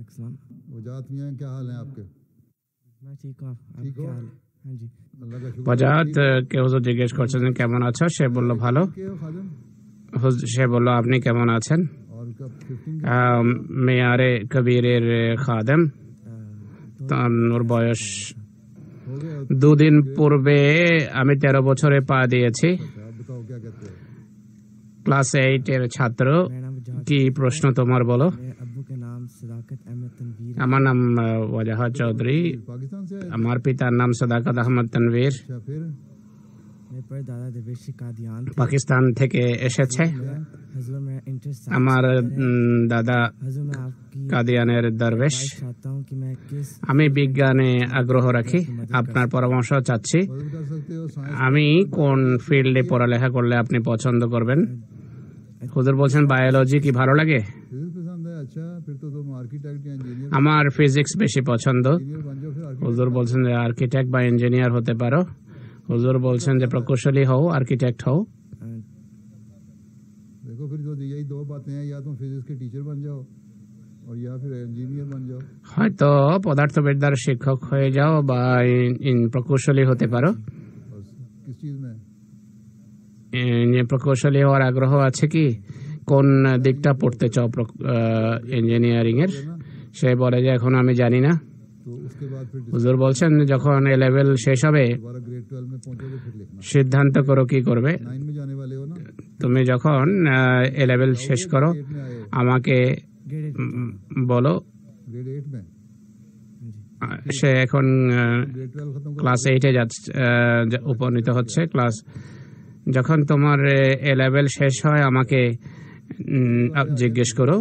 वजात मियां क्या हाल है आपके? मैं ठीक हूँ, आप क्या हाल है? हाँ जी। ওজাত কে হুজুর জিজ্ঞেস করছেন কেমন আছো, সে বলল ভালো। সে বলল আপনি কেমন আছেন? মেয়ারে কবিরের খাদেম, ওর বয়স 2 দিন পূর্বে আমি 13 বছরে পা দিয়েছি, ক্লাস 8 এর ছাত্র। কি প্রশ্ন তোমার বলো? আমার নাম ওয়াজাহাত চৌধুরী, আমার পিতার নাম সদাকত আহমদ তানভীর, পাকিস্তান থেকে এসেছে। আমার দাদা কাদিয়ানের দরবেশ। আমি বিজ্ঞানে আগ্রহ রাখি, আপনার পরামর্শ চাচ্ছি। আমি কোন ফিল্ডে পড়ালেখা করলে আপনি পছন্দ করবেন? হুজুর বলছেন বায়োলজি কি ভালো লাগে? আমার ফিজিক্স বেশি পছন্দ। হুজুর বলছেন যে আর্কিটেক্ট বা ইঞ্জিনিয়ার হতে পারো। হুজুর বলছেন যে প্রকৌশলী হও, আর্কিটেক্ট হও। হয়তো পদার্থবিদ্যার শিক্ষক হয়ে যাও বা প্রকৌশলী হতে পারো। প্রকৌশলী হওয়ার আগ্রহ আছে কি? কোন দিকটা পড়তে চাও ইঞ্জিনিয়ারিং এর? সে বলে যে এখন আমি জানি না। হুজুর বলছেন যখন এ লেভেল শেষ হবে সিদ্ধান্ত করো কি করবে। তুমি যখন এ লেভেল শেষ করো আমাকে বলো। সে এখন ক্লাস 8-এ উপনীত হচ্ছে। যখন তোমার এ লেভেল শেষ হয় আমাকে জিজ্ঞেস করো।